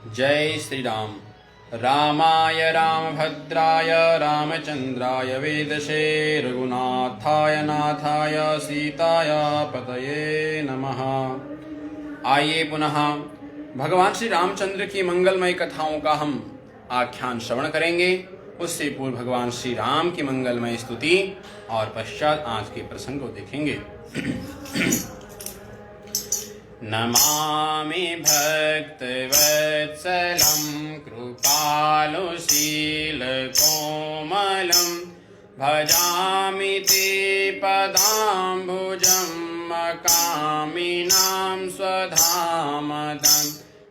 जय श्री राम। रामाय रामभद्राय रामचंद्राय वेदसे रघुनाथाय नाथाय सीताय पतये नमः। आइए पुनः भगवान श्री रामचंद्र की मंगलमय कथाओं का हम आख्यान श्रवण करेंगे। उससे पूर्व भगवान श्री राम की मंगलमय स्तुति और पश्चात आज के प्रसंग को देखेंगे। नमामि भक्तवत्सलं कृपालुशीलकोमलं भजामि ते पदाम्बुजं मकामिनां स्वधामदं।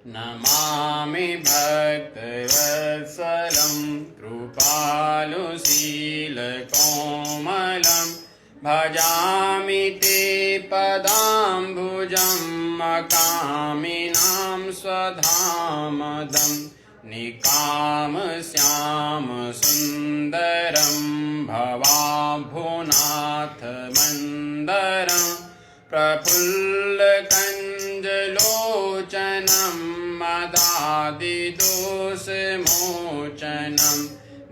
नमामि भक्तवत्सलं कृपालुशीलकोमलं भजामि ते पदाम्बुजं मकामिनां स्वधामदं। निकामश्याम सुन्दरं भवाभुनाथमन्दरं प्रफुल्लकञ्जलोचनं मदादिदोषमोचनं।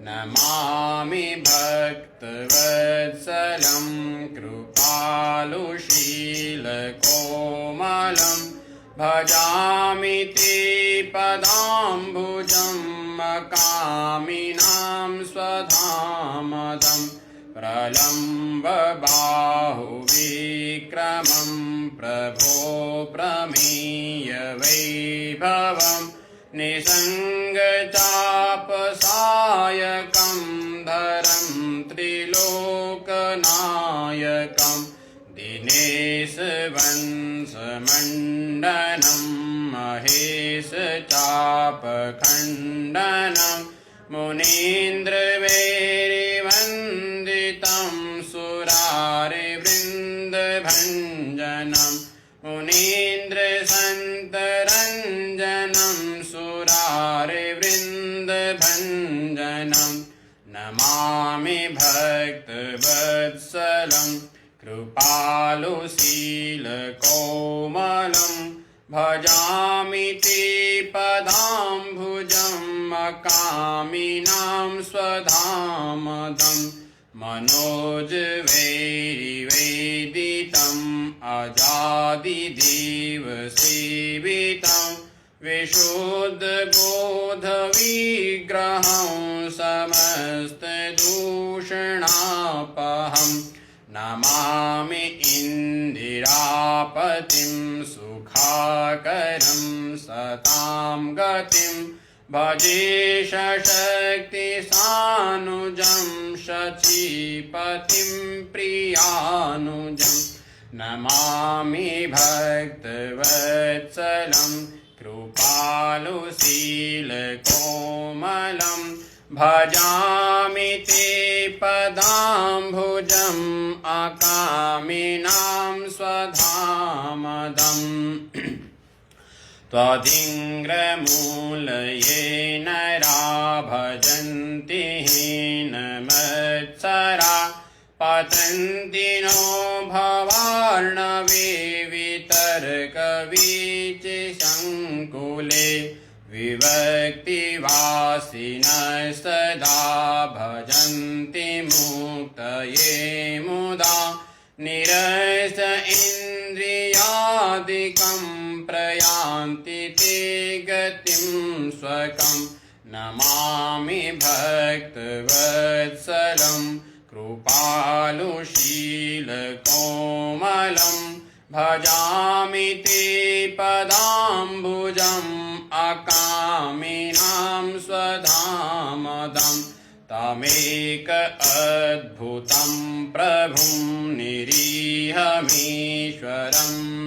नमामि भक्तवत्सलं कृपालुशीलकोमलं भजामि ते पदाम्बुजं मकामिनां स्वधामदं। प्रलम्बबाहुविक्रमं प्रभो प्रमेय वैभवं निसङ्गचापसायकं धरं त्रिलोकनायकं। दिनेशवंशमण्डनं महेशचापखण्डनं मुनीन्द्रवैरिवन्दितं सुरारिवृन्दभञ्जनं। मुनीन्द्रसन्तरञ्जनं सुरारिवृन्दभञ्जनं। नमामि भक्तवत्सलं कृपालुशीलकोमलं भजामि ते पदाम्बुजं मकामिनां स्वधामदं। मनोजवैरिवेदितम् अजादिदेवसेवितं विशुद्धबोधविग्रहं समस्तदूषणापहम्। नमामि इन्दिरापतिं सुखाकरं सतां गतिं भजेश शक्तिसानुजं शचीपतिं प्रियानुजं। नमामि भक्तवत्सलं कृपालुशीलकोमलं भजामि ते पदाम्बुजं अकामिनां स्वधामदम्। त्वदिङ्ग्रमूलये नरा भजन्ति हीनमत्सरा पतन्ति नो भवार्णवे वितर्कवीचिशङ्कुले। विभक्तिवासिनः सदा भजन्ति मुक्तये मुदा निरस इन्द्रियादिकं प्रयान्ति ते गतिं स्वकं। नमामि भक्तवत्सलं कृपालुशीलकोमलं भजामि ते पदाम्बुजं अकामिनां स्वधामदं। तमेक अद्भुतं प्रभुं निरीहमीश्वरं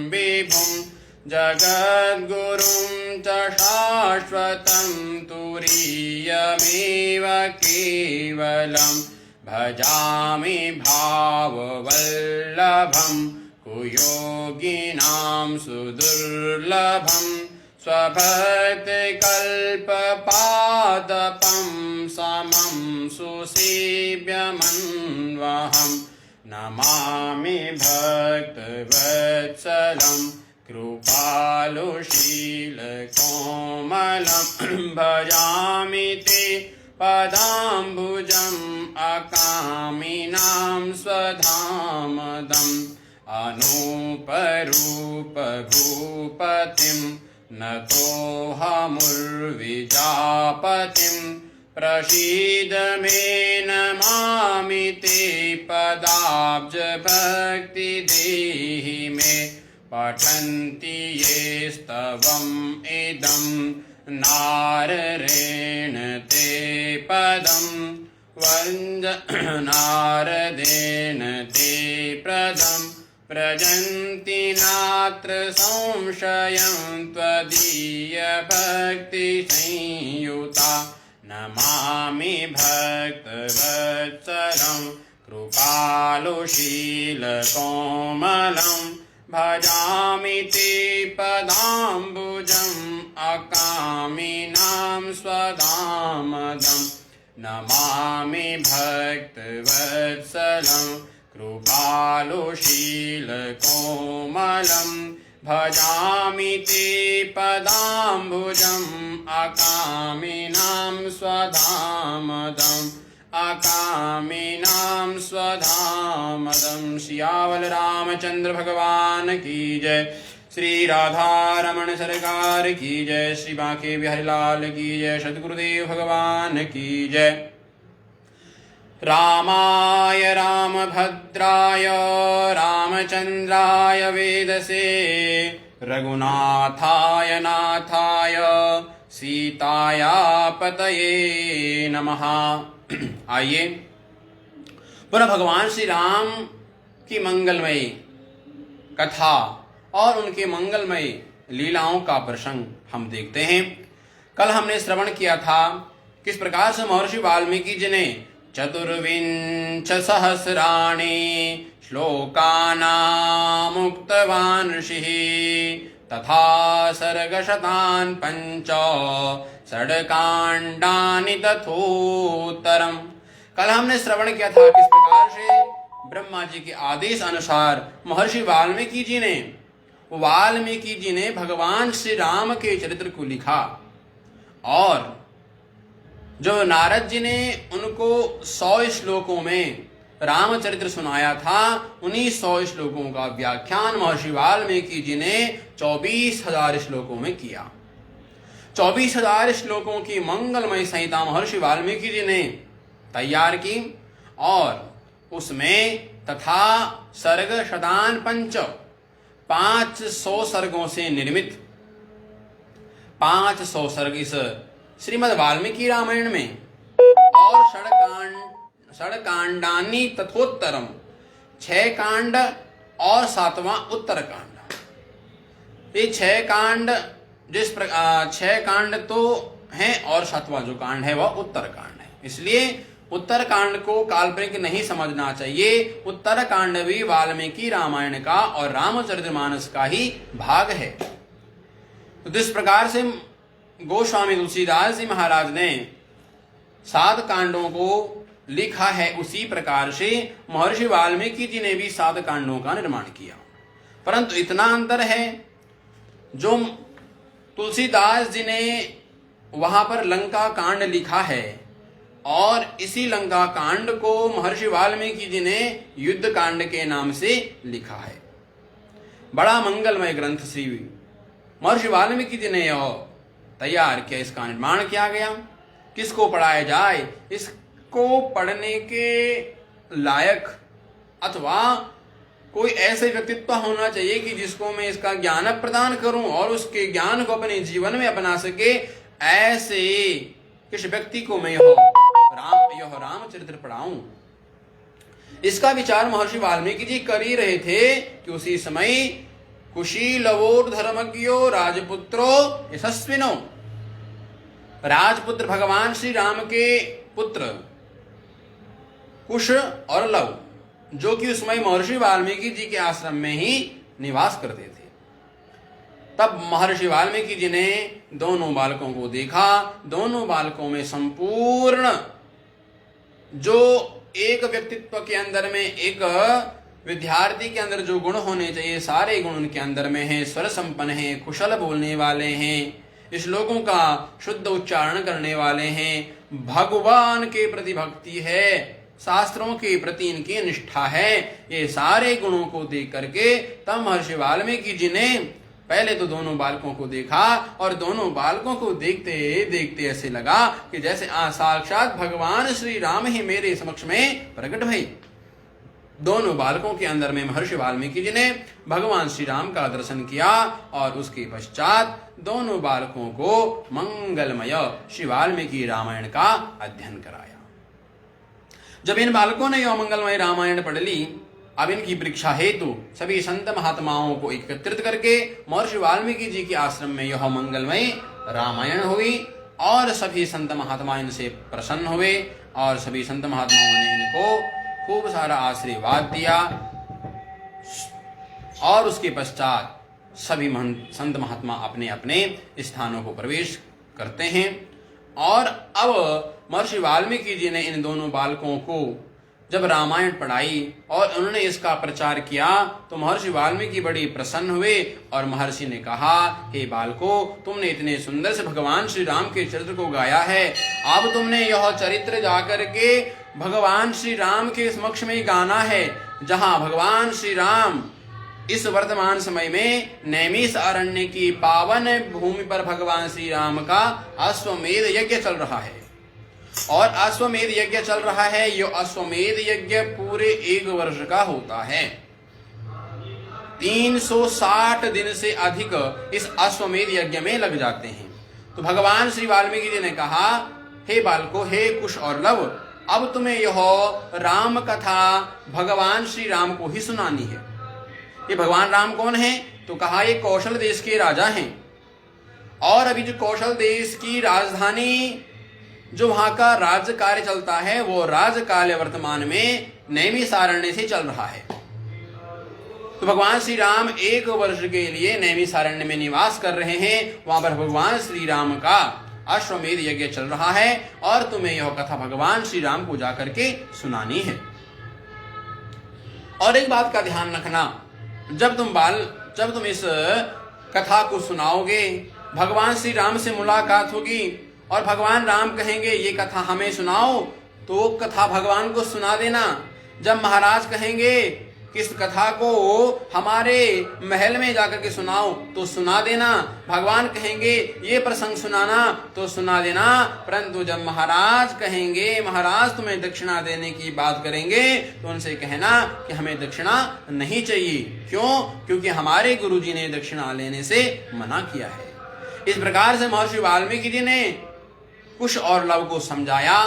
विभुं जगद्गुरुं च शाश्वतं तुरीयमेव केवलं। भजामि भाववल्लभं कुयोगिनां सुदुर्लभं स्वभक्तिकल्पपादपं समं सुसेव्यमन्वहम्। नमामि भक्तवत्सलं कृपालुशीलकोमलं भजामि ते पदाम्बुजम् अकामिनां स्वधामदम् अनूपरूपभूपतिं नतोऽहमुर्विजापतिं प्रसीद मे नमामि ते पदाब्जभक्ति देहि मे पठन्ति ये स्तवम् इदं नाररेण ते पदं नारदेन ते प्रदम् प्रजन्ति नात्र संशयं त्वदीयभक्तिसंयुता नमामि भक्तवत्सलं कृपालुशीलकोमलं भजामि ते पदाम्बुजम् अकामिनां स्वधामदम् नमामि भक्तवत्सलं कृपालुशीलकोमलं भजामि ते पदाम्बुजम् अकामिनां स्वधामदम् अकामिनां स्वधामदम्। सियावल रामचंद्र भगवान की जय। श्री राधा रमण सरकार की जय। श्री बांके बिहारी लाल की जय। सद्गुरुदेव भगवान की जय। रामाय रामभद्राय रामचंद्राय वेदसे रघुनाथाय नाथाय सीताया पतये नमः। आइए पुनः भगवान श्री राम की मंगलमय कथा और उनके मंगलमय लीलाओं का प्रसंग हम देखते हैं। कल हमने श्रवण किया था किस प्रकार से महर्षि वाल्मीकि जी ने चतुर्विंश सहस्राणि श्लोकानामुक्तवान् ऋषिः तथा सर्गशतान् पंच षड्काण्डानि तथोत्तरम्। कल हमने श्रवण किया था किस प्रकार से ब्रह्मा जी के आदेश अनुसार महर्षि वाल्मीकि जी ने भगवान श्री राम के चरित्र को लिखा और जो नारद जी ने उनको 100 श्लोकों में रामचरित्र सुनाया था, उन्हीं 100 श्लोकों का व्याख्यान महर्षि वाल्मीकि जी ने 24,000 श्लोकों में किया। 24,000 श्लोकों की मंगलमय संहिता महर्षि वाल्मीकि जी ने तैयार की और उसमें तथा सर्ग शतान पंच 500 सर्गों से निर्मित 500 सर्ग इस श्रीमद् वाल्मीकि रामायण में और षड्कांडानि तथोत्तरम 6 कांड और 7वां उत्तर कांड। ये 6 कांड 6 कांड तो हैं और 7वां जो कांड है वह उत्तर कांड है। इसलिए उत्तर कांड को काल्पनिक नहीं समझना चाहिए। उत्तर कांड भी वाल्मीकि रामायण का और रामचरितमानस का ही भाग है। तो जिस प्रकार से गोस्वामी तुलसीदास जी महाराज ने 7 कांडों को लिखा है, उसी प्रकार से महर्षि वाल्मीकि जी ने भी 7 कांडों का निर्माण किया। परंतु इतना अंतर है, जो तुलसीदास जी ने वहां पर लंका कांड लिखा है और इसी लंका कांड को महर्षि वाल्मीकि जी ने युद्ध कांड के नाम से लिखा है। बड़ा मंगलमय ग्रंथ श्री महर्षि वाल्मीकि जी ने यह तैयार किया, इसका निर्माण किया गया। किसको पढ़ाया जाए? इसको पढ़ने के लायक अथवा कोई ऐसे व्यक्तित्व होना चाहिए कि जिसको मैं इसका ज्ञान प्रदान करूं और उसके ज्ञान को अपने जीवन में अपना सके। ऐसे किस व्यक्ति को मैं यह रामचरित्र पढ़ाऊं, इसका विचार महर्षि वाल्मीकि जी कर ही रहे थे कि उसी समय कुशीलवोर्धर्मज्ञो राजपुत्रो यशस्विनो, राजपुत्र भगवान श्री राम के पुत्र कुश और लव, जो कि उस समय महर्षि वाल्मीकि जी के आश्रम में ही निवास करते थे। तब महर्षि वाल्मीकि जी ने दोनों बालकों को देखा। दोनों बालकों में संपूर्ण जो एक व्यक्तित्व के अंदर में एक विद्यार्थी के अंदर जो गुण होने चाहिए सारे गुण उनके अंदर में हैं। स्वर संपन्न हैं, कुशल बोलने वाले हैं, श्लोकों का शुद्ध उच्चारण करने वाले हैं, भगवान के प्रति भक्ति है, शास्त्रों के प्रति इनकी निष्ठा है। ये सारे गुणों को देख करके तब महर्षि वाल्मीकि जी ने पहले तो दोनों बालकों को देखा और दोनों बालकों को देखते देखते ऐसे लगा कि जैसे साक्षात भगवान श्री राम ही मेरे समक्ष में प्रकट भई। दोनों बालकों के अंदर में महर्षि वाल्मीकि जी ने भगवान श्री राम का दर्शन किया और उसके पश्चात दोनों बालकों को मंगलमय श्री वाल्मीकि रामायण का अध्ययन कराया। जब इन बालकों ने यह मंगलमय रामायण पढ़ ली, अब इनकी परीक्षा हेतु सभी संत महात्माओं को एकत्रित करके महर्षि वाल्मीकि जी के आश्रम में यह मंगलमय रामायण हुई और सभी संत महात्मा इनसे प्रसन्न हुए और सभी संत महात्माओं ने इनको खूब सारा आशीर्वाद दिया। और उसके पश्चात सभी संत महात्मा अपने अपने स्थानों को प्रवेश करते हैं। और अब महर्षि वाल्मीकि जी ने इन दोनों बालकों को जब रामायण पढ़ाई और उन्होंने इसका प्रचार किया तो महर्षि वाल्मीकि बड़ी प्रसन्न हुए और महर्षि ने कहा, हे बालको, तुमने इतने सुंदर से भगवान श्री राम के चरित्र को गाया है, अब तुमने यह चरित्र जाकर के भगवान श्री राम के समक्ष में गाना है, जहां भगवान श्री राम इस वर्तमान समय में नैमिषारण्य की पावन भूमि पर भगवान श्री राम का अश्वमेध यज्ञ चल रहा है। और अश्वमेध यज्ञ चल रहा है, यो अश्वमेध यज्ञ पूरे 1 वर्ष का होता है। 360 दिन से अधिक इस अश्वमेध यज्ञ में लग जाते हैं। तो भगवान श्री वाल्मीकि जी ने कहा, हे बालको, हे कुश और लव, अब तुम्हें यह राम कथा भगवान श्री राम को ही सुनानी है। ये भगवान राम कौन है? तो कहा, ये कौशल देश के राजा हैं। और अभी जो कौशल देश की राजधानी जो वहां का राज्य कार्य चलता है, वो राज्य कार्य वर्तमान में नैमिषारण्य से चल रहा है। तो भगवान श्री राम 1 वर्ष के लिए नैमिषारण्य में निवास कर रहे हैं। वहां पर भगवान श्री राम का अश्वमेध यज्ञ चल रहा है और तुम्हें यह कथा भगवान श्री राम को जाकर के सुनानी है। और एक बात का ध्यान रखना, जब तुम इस कथा को सुनाओगे, भगवान श्री राम से मुलाकात होगी और भगवान राम कहेंगे ये कथा हमें सुनाओ, तो कथा भगवान को सुना देना। जब महाराज कहेंगे किस कथा को हमारे महल में जाकर के सुनाओ, तो सुना देना। भगवान कहेंगे ये प्रसंग सुनाना, तो सुना देना। परंतु जब महाराज कहेंगे, महाराज तुम्हें दक्षिणा देने की बात करेंगे, तो उनसे कहना कि हमें दक्षिणा नहीं चाहिए। क्यों? क्योंकि हमारे गुरुजी ने दक्षिणा लेने से मना किया है। इस प्रकार से महर्षि वाल्मीकि जी ने कुश और लव को समझाया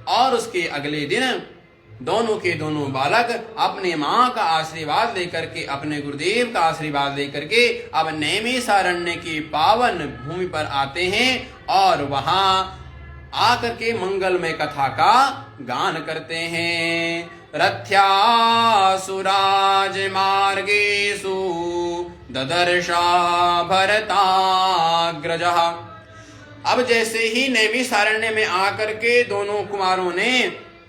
और उसके अगले दिन दोनों के दोनों बालक अपने माँ का आशीर्वाद लेकर के, अपने गुरुदेव का आशीर्वाद लेकर के अब नैमिषारण्य की पावन भूमि पर आते हैं और वहां आकर के मंगलमय कथा का गान करते हैं। रथ्यासुराज मार्गेषु ददर्शा भरताग्रजः। अब जैसे ही नैमिषारण्य में आकर के दोनों कुमारों ने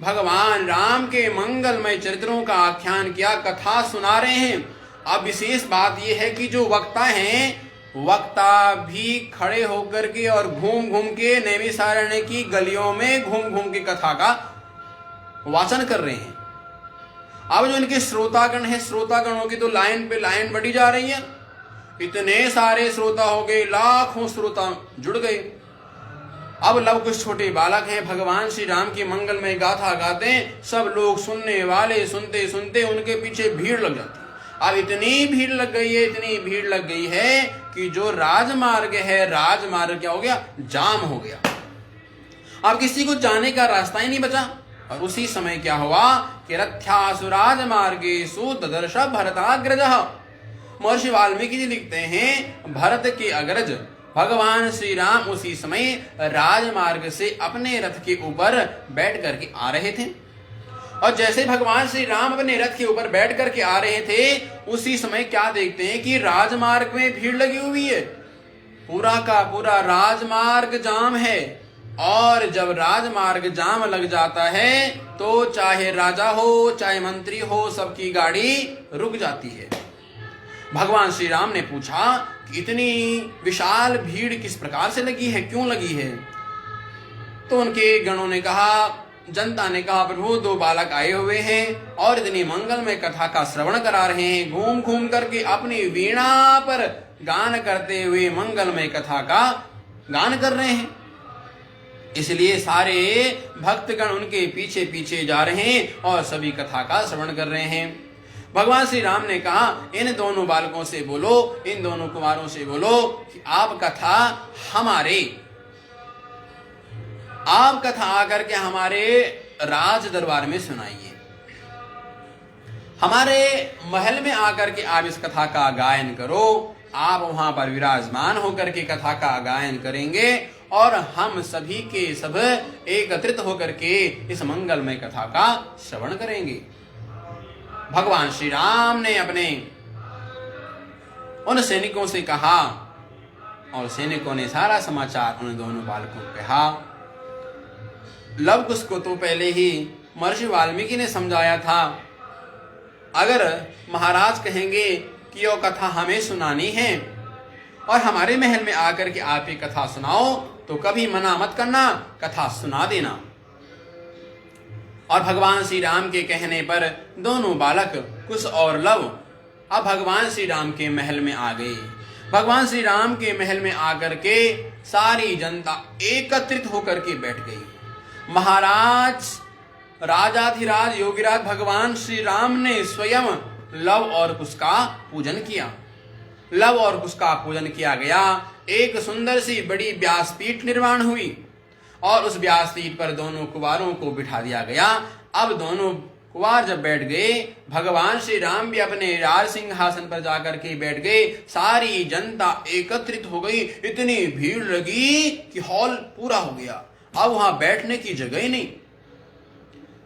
भगवान राम के मंगलमय चरित्रों का आख्यान किया, कथा सुना रहे हैं। अब विशेष बात यह है कि जो वक्ता हैं, वक्ता भी खड़े होकर के और घूम घूम के नैमिषारण्य की गलियों में घूम घूम के कथा का वाचन कर रहे हैं। अब जो इनके श्रोतागण हैं, श्रोतागणों की तो लाइन पे लाइन बढ़ी जा रही है। इतने सारे श्रोता हो गए, लाखों श्रोता जुड़ गए। अब लव कुछ छोटे बालक हैं, भगवान श्री राम की मंगलमय गाथा गाते हैं। सब लोग सुनने वाले सुनते सुनते उनके पीछे भीड़ लग जाती है। अब इतनी भीड़ लग गई है, इतनी भीड़ लग गई है कि जो राजमार्ग है, राजमार्ग क्या हो गया? जाम हो गया। अब किसी को जाने का रास्ता ही नहीं बचा। और उसी समय क्या हुआ कि रथ्यासुराज मार्गेषु ददर्श भरताग्रजः। महर्षि वाल्मीकि जी लिखते हैं, भरत के अग्रज भगवान श्री राम उसी समय राजमार्ग से अपने रथ के ऊपर बैठ करके आ रहे थे। और जैसे भगवान श्री राम अपने रथ के ऊपर बैठ करके आ रहे थे, उसी समय क्या देखते हैं कि राजमार्ग में भीड़ लगी हुई है। पूरा का पूरा राजमार्ग जाम है और जब राजमार्ग जाम लग जाता है तो चाहे राजा हो चाहे मंत्री हो, सबकी गाड़ी रुक जाती है। भगवान श्री राम ने पूछा कि इतनी विशाल भीड़ किस प्रकार से लगी है, क्यों लगी है? तो उनके गणों ने कहा, जनता ने कहा, प्रभु 2 बालक आए हुए हैं और इतनी मंगलमय कथा का श्रवण करा रहे हैं, घूम घूम करके अपनी वीणा पर गान करते हुए मंगलमय कथा का गान कर रहे हैं। इसलिए सारे भक्तगण उनके पीछे पीछे जा रहे हैं और सभी कथा का श्रवण कर रहे हैं। भगवान श्री राम ने कहा, इन दोनों बालकों से बोलो, इन दोनों कुमारों से बोलो कि आप कथा आकर के हमारे राज दरबार में सुनाइए। हमारे महल में आकर के आप इस कथा का गायन करो। आप वहां पर विराजमान होकर के कथा का गायन करेंगे और हम सभी के सब एकत्रित होकर के इस मंगलमय कथा का श्रवण करेंगे। भगवान श्री राम ने अपने उन सैनिकों से कहा और सैनिकों ने सारा समाचार उन दोनों बालकों को कहा। लव कुश को तो पहले ही महर्षि वाल्मीकि ने समझाया था, अगर महाराज कहेंगे कि यह कथा हमें सुनानी है और हमारे महल में आकर के आप ये कथा सुनाओ तो कभी मना मत करना, कथा सुना देना। और भगवान श्री राम के कहने पर दोनों बालक कुश और लव अब भगवान श्री राम के महल में आ गए। भगवान श्री राम के महल में आकर के सारी जनता एकत्रित होकर के बैठ गई। महाराज राजाधिराज योगीराज भगवान श्री राम ने स्वयं लव और कुश का पूजन किया। लव और कुश का पूजन किया गया। एक सुंदर सी बड़ी व्यासपीठ निर्माण हुई और उस व्यासपीठ पर दोनों कुंवारों को बिठा दिया गया। अब दोनों कुंवार जब बैठ गए, भगवान श्री राम भी अपने राज सिंहासन पर जाकर के बैठ गए। सारी जनता एकत्रित हो गई। इतनी भीड़ लगी कि हॉल पूरा हो गया। अब वहां बैठने की जगह ही नहीं।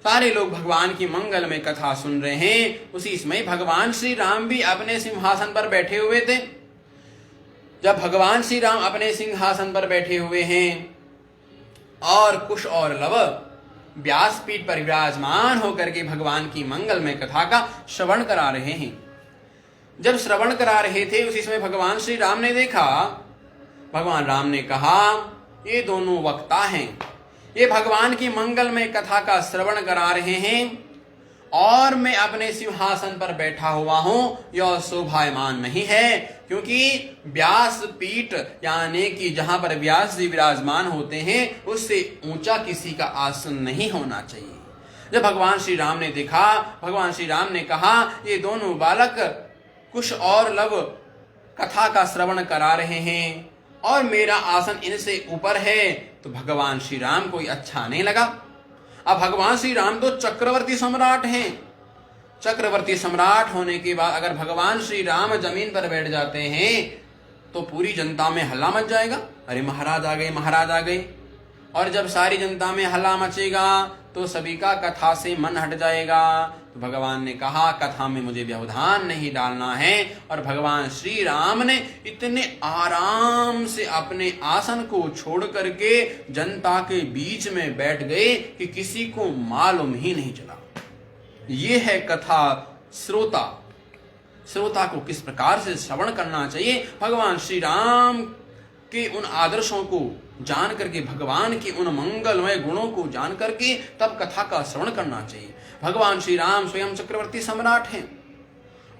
सारे लोग भगवान की मंगल में कथा सुन रहे हैं। उसी समय भगवान श्री राम भी अपने सिंहासन पर बैठे हुए थे। जब भगवान श्री राम अपने सिंहासन पर बैठे हुए हैं और कुश और लव व्यासपीठ पर विराजमान होकर के भगवान की मंगलमय कथा का श्रवण करा रहे हैं। जब श्रवण करा रहे थे उसी समय भगवान श्री राम ने देखा, भगवान राम ने कहा, ये दोनों वक्ता हैं, ये भगवान की मंगलमय कथा का श्रवण करा रहे हैं और मैं अपने सिंहासन पर बैठा हुआ हूं। यह शोभायमान नहीं है, क्योंकि व्यासपीठ यानी कि जहां पर व्यास जी विराजमान होते हैं उससे ऊंचा किसी का आसन नहीं होना चाहिए। जब भगवान श्री राम ने देखा, भगवान श्री राम ने कहा, ये दोनों बालक कुश और लव कथा का श्रवण करा रहे हैं और मेरा आसन इनसे ऊपर है। तो भगवान श्री राम को अच्छा नहीं लगा। अब भगवान श्री राम तो चक्रवर्ती सम्राट हैं। चक्रवर्ती सम्राट होने के बाद अगर भगवान श्री राम जमीन पर बैठ जाते हैं तो पूरी जनता में हल्ला मच जाएगा, अरे महाराज आ गए, महाराज आ गए। और जब सारी जनता में हल्ला मचेगा तो सभी का कथा से मन हट जाएगा। तो भगवान ने कहा, कथा में मुझे व्यवधान नहीं डालना है। और भगवान श्री राम ने इतने आराम से अपने आसन को छोड़ करके जनता के बीच में बैठ गए कि किसी को मालूम ही नहीं चला। ये है कथा श्रोता। श्रोता को किस प्रकार से श्रवण करना चाहिए, भगवान श्री राम के उन आदर्शों को जान करके, भगवान के उन मंगलमय गुणों को जान करके तब कथा का श्रवण करना चाहिए। भगवान श्री राम स्वयं चक्रवर्ती सम्राट हैं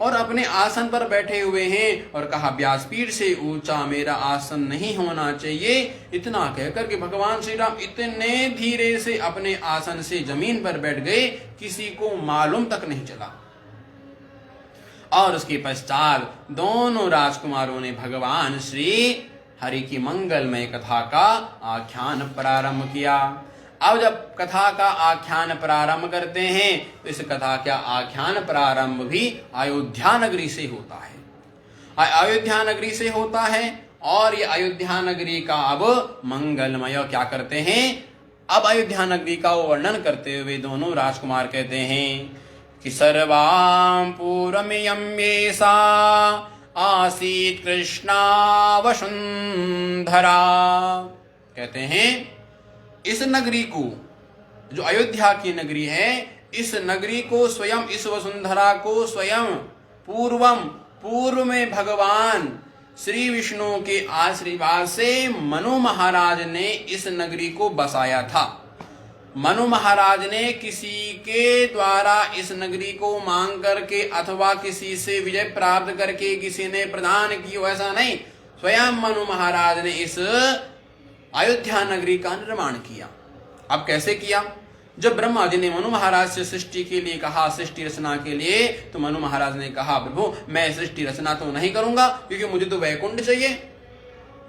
और अपने आसन पर बैठे हुए हैं और कहा, व्यासपीठ से ऊंचा मेरा आसन नहीं होना चाहिए। इतना कहकर के भगवान श्री राम इतने धीरे से अपने आसन से जमीन पर बैठ गए, किसी को मालूम तक नहीं चला। और उसके पश्चात दोनों राजकुमारों ने भगवान श्री हरि की मंगलमय कथा का आख्यान प्रारंभ किया। अब जब कथा का आख्यान प्रारंभ करते हैं तो इस कथा का आख्यान प्रारंभ भी अयोध्या नगरी से होता है। अयोध्या नगरी से होता है और ये अयोध्या नगरी का अब मंगलमय क्या करते हैं, अब अयोध्या नगरी का वर्णन करते हुए दोनों राजकुमार कहते हैं कि सर्वां पूर्वमियं येषा आसीत कृष्णा वसुंधरा। कहते हैं इस नगरी को, जो अयोध्या की नगरी है, इस नगरी को स्वयं, इस वसुंधरा को स्वयं पूर्व में भगवान श्री विष्णु के आशीर्वाद से मनु महाराज ने इस नगरी को बसाया था। मनु महाराज ने किसी के द्वारा इस नगरी को मांग करके अथवा किसी से विजय प्राप्त करके किसी ने प्रदान की, ऐसा नहीं, स्वयं मनु महाराज ने इस अयोध्या नगरी का निर्माण किया। अब कैसे किया? जब ब्रह्मा जी ने मनु महाराज से सृष्टि के लिए कहा, सृष्टि रचना के लिए, तो मनु महाराज ने कहा, प्रभु मैं सृष्टि रचना तो नहीं करूंगा, क्योंकि मुझे तो वैकुंठ चाहिए,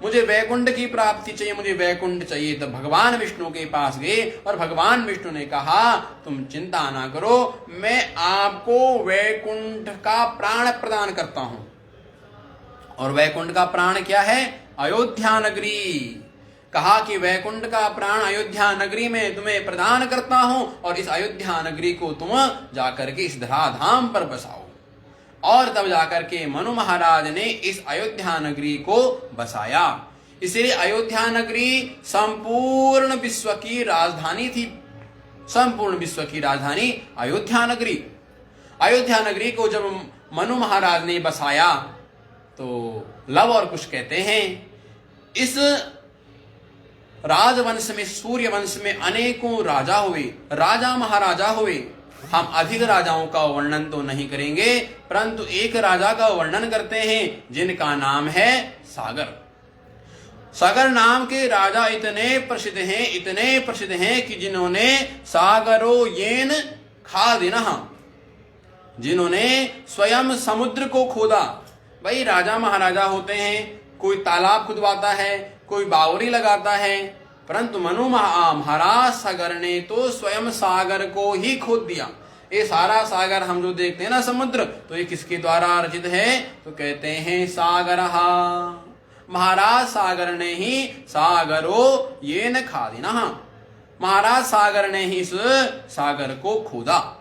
मुझे वैकुंठ की प्राप्ति चाहिए, मुझे वैकुंठ चाहिए। तब भगवान विष्णु के पास गए और भगवान विष्णु ने कहा, तुम चिंता ना करो, मैं आपको वैकुंठ का प्राण प्रदान करता हूं। और वैकुंठ का प्राण क्या है? अयोध्या नगरी। कहा कि वैकुंठ का प्राण अयोध्या नगरी में तुम्हें प्रदान करता हूं, और इस अयोध्या नगरी को तुम जाकर के इस धराधाम पर बसाओ। और तब जाकर के मनु महाराज ने इस अयोध्या नगरी को बसाया। इसलिए अयोध्या नगरी संपूर्ण विश्व की राजधानी थी। संपूर्ण विश्व की राजधानी अयोध्या नगरी। अयोध्या नगरी को जब मनु महाराज ने बसाया तो लव और कुश कहते हैं, इस राजवंश में, सूर्य वंश में अनेकों राजा हुए, राजा महाराजा हुए। हम अधिक राजाओं का वर्णन तो नहीं करेंगे, परंतु एक राजा का वर्णन करते हैं जिनका नाम है सागर। सागर नाम के राजा इतने प्रसिद्ध हैं कि जिन्होंने सागरो येन खादिनः, जिन्होंने स्वयं समुद्र को खोदा। भाई राजा महाराजा होते हैं, कोई तालाब खुदवाता है, कोई बावरी लगाता है, परंतु मनु महाराज सागर ने तो स्वयं सागर को ही खोद दिया। ये सारा सागर हम जो देखते हैं ना समुद्र, तो ये किसके द्वारा रचित है? तो कहते हैं सागरहा। महाराज सागर ने ही सागरो येन खादिनः, महाराज सागर ने ही इस सागर को खोदा।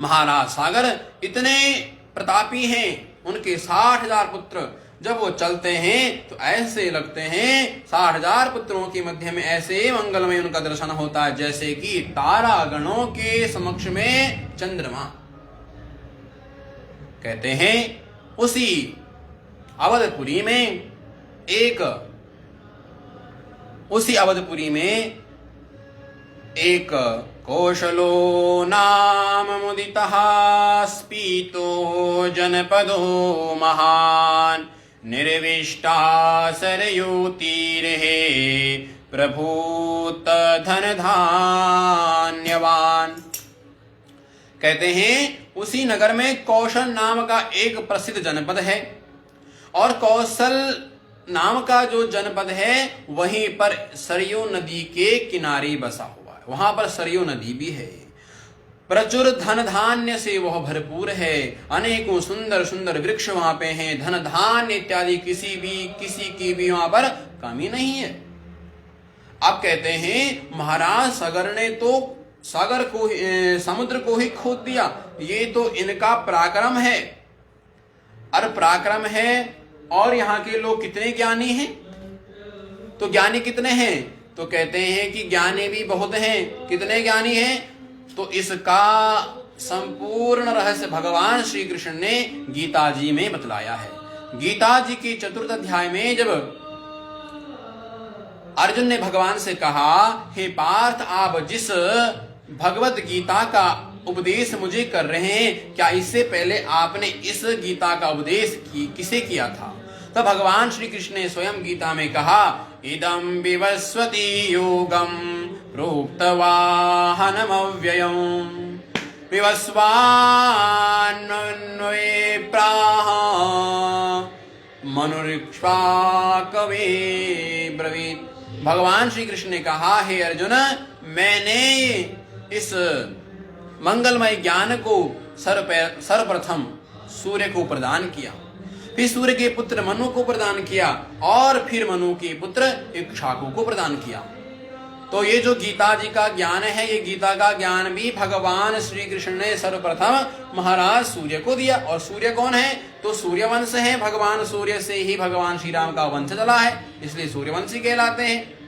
महाराज सागर इतने प्रतापी हैं, उनके 60,000 पुत्र, जब वो चलते हैं तो ऐसे लगते हैं 60,000 पुत्रों के मध्य में ऐसे मंगलमय उनका दर्शन होता है जैसे कि तारा गणों के समक्ष में चंद्रमा। कहते हैं उसी अवधपुरी में एक कौशलो नाम मुदितः स्पीतो जनपदो महान निर्विष्टा सरयूतीर्हे प्रभूत धन धान्यवान। कहते हैं उसी नगर में कौशल नाम का एक प्रसिद्ध जनपद है, और कौशल नाम का जो जनपद है वहीं पर सरयू नदी के किनारे बसा हुआ है। वहां पर सरयू नदी भी है, प्रचुर धन धान्य से वह भरपूर है, अनेकों सुंदर सुंदर वृक्ष वहां पे हैं, धन धान्य इत्यादि किसी की भी वहां पर कमी नहीं है। अब कहते हैं महाराज सागर ने तो सागर को, समुद्र को ही खोद दिया, ये तो इनका पराक्रम है। और पराक्रम है, और यहाँ के लोग कितने ज्ञानी हैं? तो ज्ञानी कितने हैं? तो कहते हैं कि ज्ञानी भी बहुत हैं। कितने ज्ञानी हैं? तो इसका संपूर्ण रहस्य भगवान श्री कृष्ण ने गीता जी में बतलाया है। गीता जी के 4th अध्याय में जब अर्जुन ने भगवान से कहा, हे पार्थ, आप जिस भगवत गीता का उपदेश मुझे कर रहे हैं, क्या इससे पहले आपने इस गीता का उपदेश किसे किया था? तब भगवान श्री कृष्ण ने स्वयं गीता में कहा, इदं विवस्वति योगम प्रोक्तवाहनमव्ययम् विवस्वान्वये प्राह मनुरिक्ष्वाकवे ब्रवीत। भगवान श्री कृष्ण ने कहा, हे अर्जुन, मैंने इस मंगलमय ज्ञान को सर्वप्रथम सूर्य को प्रदान किया, फिर सूर्य के पुत्र मनु को प्रदान किया, और फिर मनु के पुत्र इक्ष्वाकु को प्रदान किया। तो ये जो गीता जी का ज्ञान है, ये गीता का ज्ञान भी भगवान श्री कृष्ण ने सर्वप्रथम महाराज सूर्य को दिया। और सूर्य कौन है? तो सूर्यवंश है। भगवान सूर्य से ही भगवान श्री राम का वंश चला है, इसलिए सूर्यवंशी कहलाते हैं।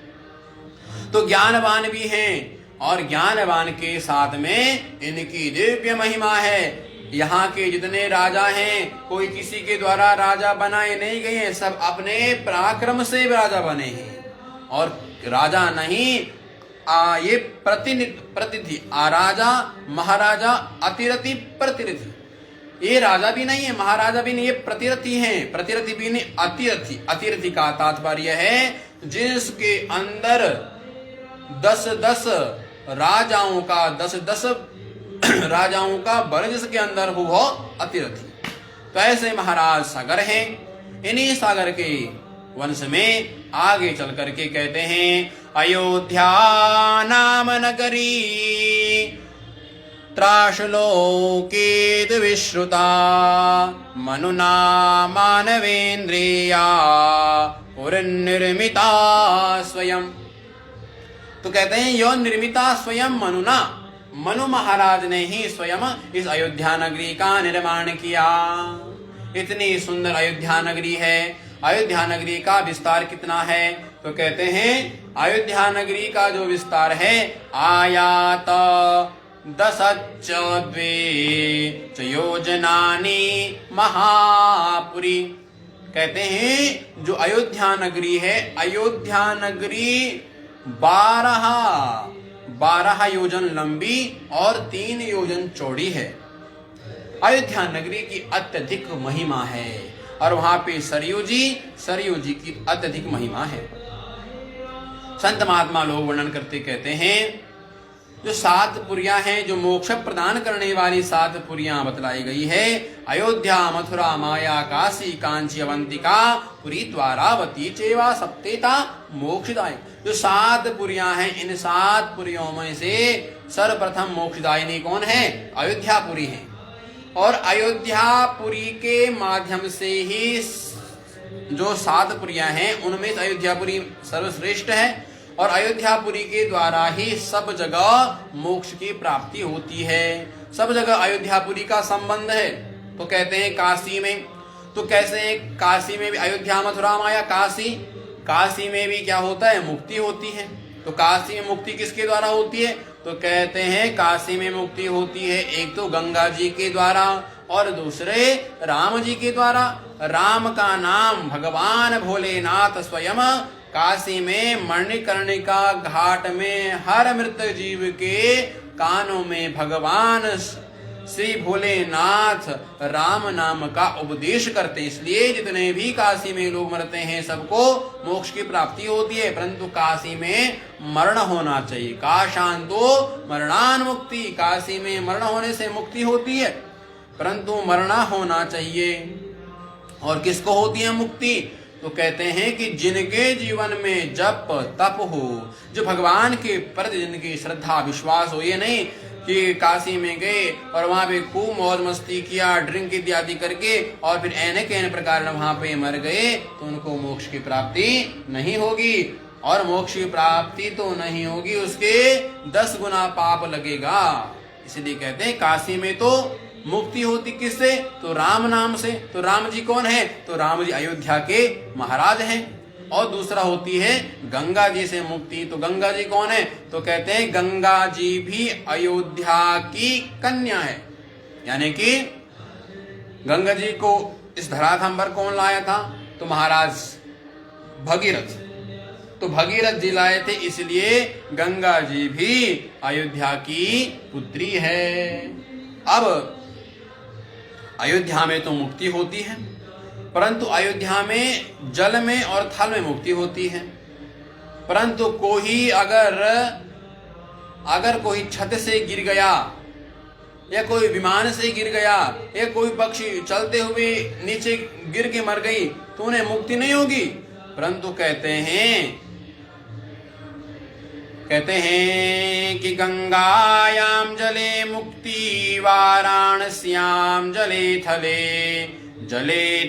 तो ज्ञानवान भी हैं, और ज्ञानवान के साथ में इनकी दिव्य महिमा है। यहाँ के जितने राजा हैं, कोई किसी के द्वारा राजा बनाए नहीं गए हैं, सब अपने पराक्रम से राजा बने हैं। और राजा नहीं, ये प्रतिनिधि, राजा महाराजा अतिरथि प्रतिरथि, ये राजा भी नहीं है, महाराजा भी नहीं, ये प्रतिरथी हैं। प्रतिरथी भी नहीं, अतिरथी। अतिरथी का तात्पर्य है जिसके अंदर 10-10 राजाओं का 10-10 राजाओं का बल जिसके अंदर हो वो अतिरथी। तो ऐसे महाराज सागर हैं। इन्हीं सागर के वंश में आगे चल करके कहते हैं, अयोध्या नाम नगरी त्राशलोकेत विश्रुता मनुना मानवेन्द्रिया पुरनिर्मिता स्वयं। तो कहते हैं यो निर्मिता स्वयं मनुना, मनु महाराज ने ही स्वयं इस अयोध्या नगरी का निर्माण किया। इतनी सुंदर अयोध्या नगरी है। अयोध्या नगरी का विस्तार कितना है? तो कहते हैं अयोध्या नगरी का जो विस्तार है, आयात 10 योजनानी महापुरी। कहते हैं जो अयोध्या नगरी है, अयोध्या नगरी 12 योजन लंबी और 3 योजन चौड़ी है। अयोध्या नगरी की अत्यधिक महिमा है, और वहां पे सरयू जी की अत्यधिक महिमा है। संत महात्मा लोग वर्णन करते कहते हैं, जो 7 पुरियां हैं, जो मोक्ष प्रदान करने वाली 7 पुरियां बतलाई गई है, अयोध्या, मथुरा, माया, काशी, कांची, अवंतिका, पुरी, द्वारावती, चेवा, सप्तेता, मोक्षदायी। जो 7 पुरियां हैं, इन 7 पुरियों में से सर्वप्रथम मोक्षदायिनी कौन है? अयोध्यापुरी है। और अयोध्यापुरी के माध्यम से ही जो 7 पुरियां हैं, उनमें अयोध्यापुरी सर्वश्रेष्ठ है, और अयोध्यापुरी के द्वारा ही सब जगह मोक्ष की प्राप्ति होती है। सब जगह अयोध्यापुरी का संबंध है। तो कहते हैं काशी में, तो कैसे काशी में भी, अयोध्या, मथुरा, माया, काशी में भी क्या होता है? मुक्ति होती है। तो काशी में मुक्ति किसके द्वारा होती है? तो कहते हैं काशी में मुक्ति होती है एक तो गंगा जी के द्वारा, और दूसरे राम जी के द्वारा। राम का नाम भगवान भोलेनाथ स्वयं काशी में मणिकर्णिका घाट में हर मृत जीव के कानों में भगवान श्री भोलेनाथ राम नाम का उपदेश करते। इसलिए जितने भी काशी में लोग मरते हैं सबको मोक्ष की प्राप्ति होती है, परंतु काशी में मरण होना चाहिए। काशांतो मरणान मुक्ति, काशी में मरण होने से मुक्ति होती है, परंतु मरना होना चाहिए। और किसको होती है मुक्ति? तो कहते हैं कि जिनके जीवन में जप तप हो, जो भगवान के प्रति जिनकी श्रद्धा विश्वास हो, ये नहीं कि काशी में गए और वहां पे खूब मौज मस्ती किया, ड्रिंक इत्यादि करके, और फिर ऐन प्रकार वहां पे मर गए, तो उनको मोक्ष की प्राप्ति नहीं होगी। और मोक्ष की प्राप्ति तो नहीं होगी, उसके 10 गुना पाप लगेगा। इसलिए कहते हैं काशी में तो मुक्ति होती किससे? तो राम नाम से। तो राम जी कौन है? तो राम जी अयोध्या के महाराज हैं। और दूसरा होती है गंगा जी से मुक्ति। तो गंगा जी कौन है? तो कहते हैं गंगा जी भी अयोध्या की कन्या है। यानी कि गंगा जी को इस धराधाम पर कौन लाया था? तो महाराज भगीरथ। तो भगीरथ जी लाए थे, इसलिए गंगा जी भी अयोध्या की पुत्री है। अब अयोध्या में तो मुक्ति होती है, परंतु अयोध्या में जल में और थल में मुक्ति होती है। परंतु कोई अगर कोई छत से गिर गया, या कोई विमान से गिर गया, या कोई पक्षी चलते हुए नीचे गिर के मर गई, तो उन्हें मुक्ति नहीं होगी। परंतु कहते हैं कि गंगायाम जले मुक्ति, वाराणस्याम जले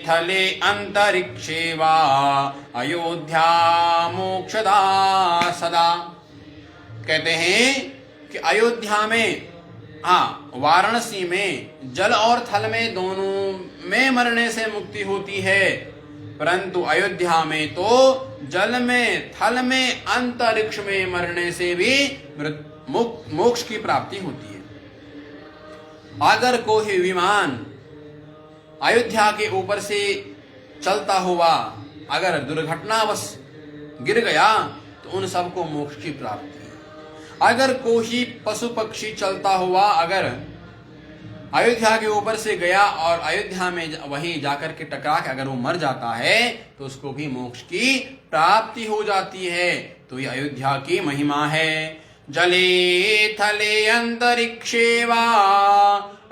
थले अंतरिक्षे वा, अयोध्या मोक्षदा सदा। कहते हैं कि अयोध्या में, वाराणसी में जल और थल में दोनों में मरने से मुक्ति होती है, परंतु अयोध्या में तो जल में, थल में, अंतरिक्ष में मरने से भी मोक्ष की प्राप्ति होती है। अगर कोई विमान अयोध्या के ऊपर से चलता हुआ अगर दुर्घटनावश गिर गया तो उन सबको मोक्ष की प्राप्ति है। अगर कोई पशु पक्षी चलता हुआ अगर अयोध्या के ऊपर से गया और अयोध्या में वहीं जाकर के टकरा के अगर वो मर जाता है तो उसको भी मोक्ष की प्राप्ति हो जाती है। तो ये अयोध्या की महिमा है। जले थले अंतरिक्षे वा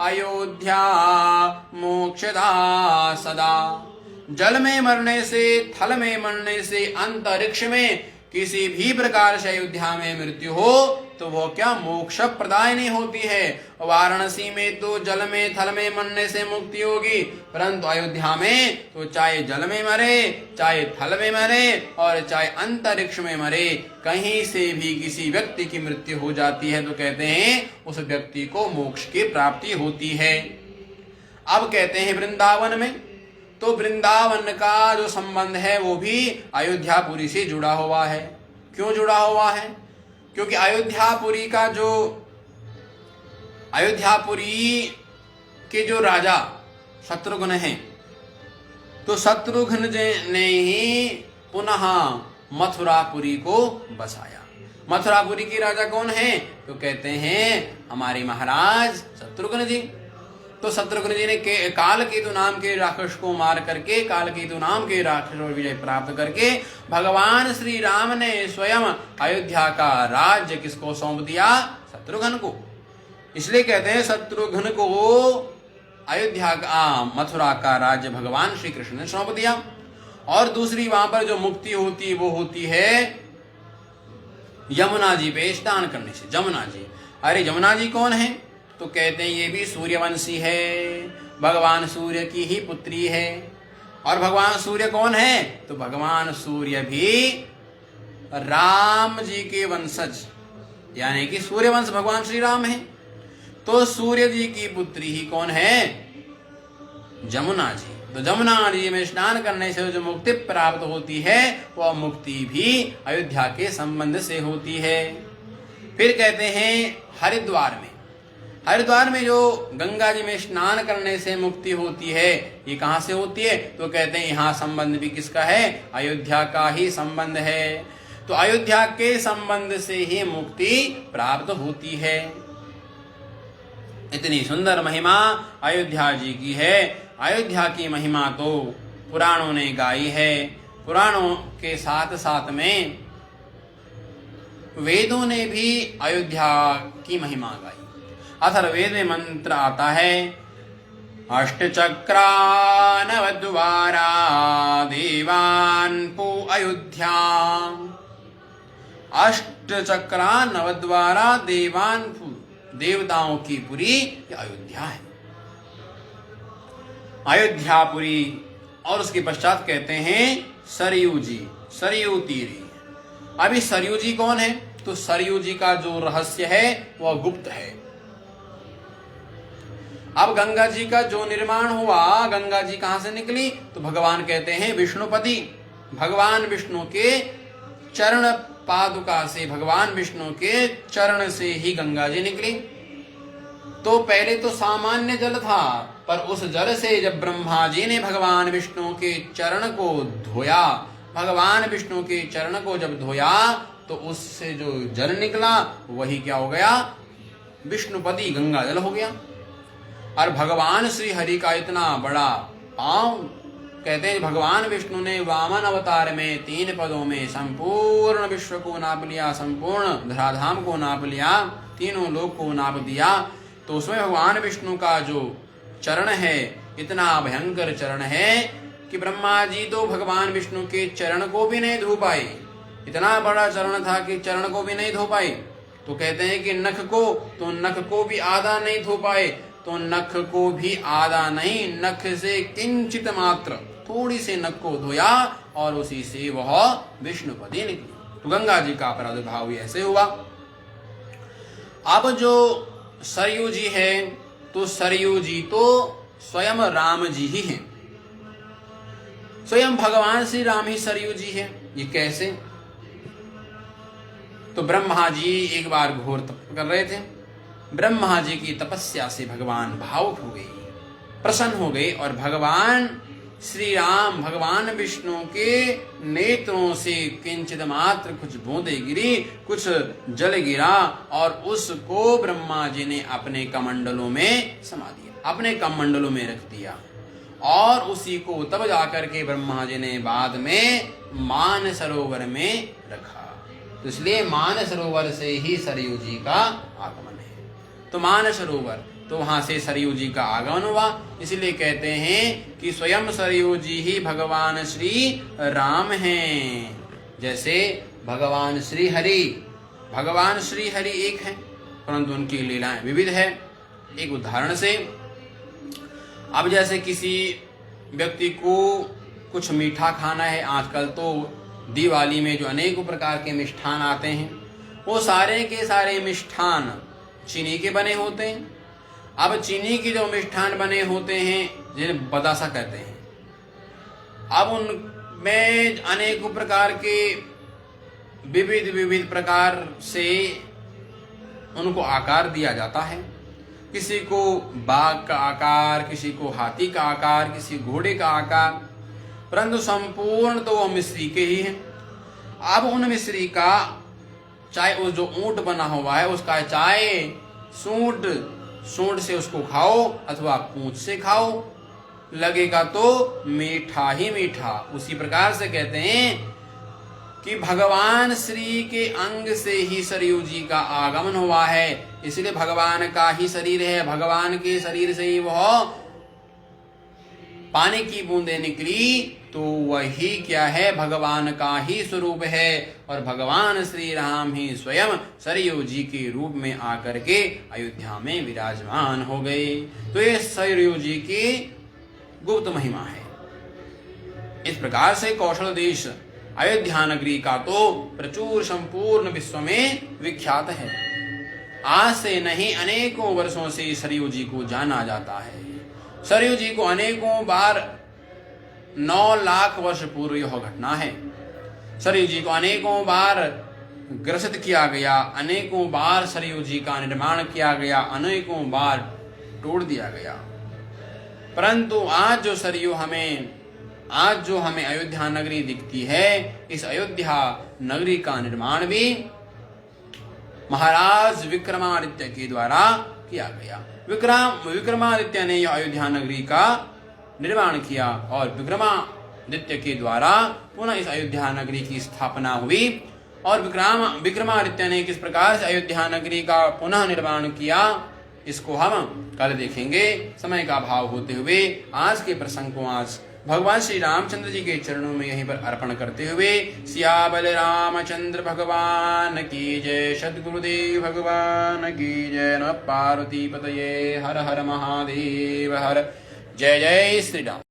अयोध्या मोक्षदा सदा। जल में मरने से, थल में मरने से, अंतरिक्ष में किसी भी प्रकार से अयोध्या में मृत्यु हो तो वो क्या मोक्ष प्रदायिनी होती है। वाराणसी में तो जल में, थल में मरने से मुक्ति होगी, परंतु अयोध्या में तो चाहे जल में मरे, चाहे थल में मरे और चाहे अंतरिक्ष में मरे, कहीं से भी किसी व्यक्ति की मृत्यु हो जाती है तो कहते हैं उस व्यक्ति को मोक्ष की प्राप्ति होती है। अब कहते हैं वृंदावन में, तो वृंदावन का जो संबंध है वो भी अयोध्यापुरी से जुड़ा हुआ है। क्यों जुड़ा हुआ है? क्योंकि अयोध्यापुरी के जो राजा शत्रुघ्न हैं, तो शत्रुघ्न ने ही पुनः मथुरापुरी को बसाया। मथुरापुरी के राजा कौन है? तो कहते हैं हमारे महाराज शत्रुघ्न जी। तो शत्रुघ्न जी ने कालकेतु नाम के राक्षस को मार करके, कालकेतु नाम के राक्षस और विजय प्राप्त करके भगवान श्री राम ने स्वयं अयोध्या का राज्य किसको सौंप दिया? शत्रुघ्न को। इसलिए कहते हैं शत्रुघ्न को अयोध्या का, मथुरा का राज्य भगवान श्री कृष्ण ने सौंप दिया। और दूसरी वहां पर जो मुक्ति होती है वो होती है यमुना जी पे स्नान करने से। जमुना जी, अरे यमुना जी कौन है? तो कहते हैं ये भी सूर्यवंशी है, भगवान सूर्य की ही पुत्री है। और भगवान सूर्य कौन है? तो भगवान सूर्य भी राम जी के वंशज, यानी कि सूर्यवंश भगवान श्री राम है। तो सूर्य जी की पुत्री ही कौन है? जमुना जी। तो जमुना जी में स्नान करने से जो मुक्ति प्राप्त होती है वह मुक्ति भी अयोध्या के संबंध से होती है। फिर कहते हैं हरिद्वार में जो गंगा जी में स्नान करने से मुक्ति होती है, ये कहाँ से होती है? तो कहते हैं यहाँ संबंध भी किसका है? अयोध्या का ही संबंध है। तो अयोध्या के संबंध से ही मुक्ति प्राप्त होती है। इतनी सुंदर महिमा अयोध्या जी की है। अयोध्या की महिमा तो पुराणों ने गाई है। पुराणों के साथ साथ में वेदों ने भी अयोध्या की महिमा गाई। अथर्ववेद में मंत्र आता है, अष्टचक्रा नवद्वारा देवान पू अयोध्या। अष्टचक्रा नवद्वारा देवान पू, देवताओं की पुरी अयोध्या है, अयोध्यापुरी। और उसके पश्चात कहते हैं सरयू जी, सरयू तीरी। अभी सरयू जी कौन है? तो सरयू जी का जो रहस्य है वह गुप्त है। अब गंगा जी का जो निर्माण हुआ, गंगा जी कहां से निकली? तो भगवान कहते हैं विष्णुपति, भगवान विष्णु के चरण पादुका से, भगवान विष्णु के चरण से ही गंगा जी निकली। तो पहले तो सामान्य जल था, पर उस जल से जब ब्रह्मा जी ने भगवान विष्णु के चरण को धोया, भगवान विष्णु के चरण को जब धोया तो उससे जो जल निकला वही क्या हो गया? विष्णुपति गंगा जल हो गया। और भगवान श्री हरि का इतना बड़ा पांव, कहते हैं भगवान विष्णु ने वामन अवतार में 3 पदों में संपूर्ण विश्व को नाप लिया, संपूर्ण धराधाम को नाप लिया, तीनों लोक को नाप दिया। तो उसमें भगवान विष्णु का जो चरण है इतना भयंकर चरण है कि ब्रह्मा जी तो भगवान विष्णु के चरण को भी नहीं धो पाए। इतना बड़ा चरण था कि चरण को भी नहीं धो पाए। तो कहते हैं कि नख को भी आधा नहीं धो पाए। तो नख को भी आधा नहीं, नख से किंचित मात्र थोड़ी से नख को धोया और उसी से वह विष्णुपति निकली। तो गंगा जी का प्रादुर्भाव ऐसे हुआ। अब जो सरयू जी है, तो सरयू जी तो स्वयं राम जी ही हैं। स्वयं भगवान श्री राम ही सरयू जी है। ये कैसे? तो ब्रह्मा जी एक बार घोर तप कर रहे थे। ब्रह्मा जी की तपस्या से भगवान भावुक हो गए, प्रसन्न हो गए, और भगवान श्री राम, भगवान विष्णु के नेत्रों से किंचित मात्र कुछ बूंदे गिरी, कुछ जल गिरा, और उसको ब्रह्मा जी ने अपने कमंडलों में समा दिया, अपने कमंडलों में रख दिया। और उसी को तब जाकर के ब्रह्मा जी ने बाद में मान सरोवर में रखा। तो इसलिए मान सरोवर से ही सरयू जी का आगमन है। तो मान सरोवर, तो वहां से सरयू जी का आगमन हुआ। इसलिए कहते हैं कि स्वयं सरयू जी ही भगवान श्री राम हैं। जैसे भगवान श्री हरि एक हैं, परंतु उनकी लीलाएं विविध है। एक उदाहरण से, अब जैसे किसी व्यक्ति को कुछ मीठा खाना है, आजकल तो दिवाली में जो अनेकों प्रकार के मिष्ठान आते हैं, वो सारे के सारे मिष्ठान चीनी के बने होते हैं। अब चीनी के जो मिष्ठान बने होते हैं, जिन्हें बतासा कहते हैं, अब उनमें अनेकों प्रकार के विविध प्रकार से उनको आकार दिया जाता है। किसी को बाघ का आकार, किसी को हाथी का आकार, किसी घोड़े का आकार, परंतु संपूर्ण तो वो मिश्री के ही हैं। अब उन मिश्री का, चाहे वो जो ऊंट बना हुआ है उसका, चाहे सूंड से उसको खाओ अथवा पूंछ से खाओ, लगेगा तो मीठा ही मीठा। उसी प्रकार से कहते हैं कि भगवान श्री के अंग से ही सरयू जी का आगमन हुआ है, इसलिए भगवान का ही शरीर है। भगवान के शरीर से ही वह पानी की बूंदें निकली, तो वही क्या है? भगवान का ही स्वरूप है। और भगवान श्री राम ही स्वयं सरयू जी के रूप में आकर के अयोध्या में विराजमान हो गए। तो ये सरयू जी की गुप्त महिमा है। इस प्रकार से कौशल देश अयोध्या नगरी का तो प्रचुर संपूर्ण विश्व में विख्यात है। आज से नहीं, अनेकों वर्षों से सरयू जी को जाना जाता है। सरयू जी को अनेकों बार, 9 लाख वर्ष पूर्व यह घटना है। सरयू जी को अनेकों बार ग्रसित किया गया, अनेकों बार सरयू जी का निर्माण किया गया, अनेकों बार तोड़ दिया गया, परंतु आज जो हमें अयोध्या नगरी दिखती है, इस अयोध्या नगरी का निर्माण भी महाराज विक्रमादित्य के द्वारा किया गया। विक्रमादित्य ने यह अयोध्या नगरी का निर्माण किया, और विक्रमादित्य के द्वारा पुनः इस अयोध्या नगरी की स्थापना हुई। और विक्रमादित्य ने किस प्रकार से अयोध्या नगरी का पुनः निर्माण किया, इसको हम कल देखेंगे। समय का अभाव होते हुए आज के प्रसंग को आज भगवान श्री रामचंद्र जी के चरणों में यहीं पर अर्पण करते हुए, सियाबल रामचंद्र भगवान की जय, सद्गुरुदेव भगवान की जय। नमः पार्वती पतये, हर हर महादेव हर। जय जय श्री राम।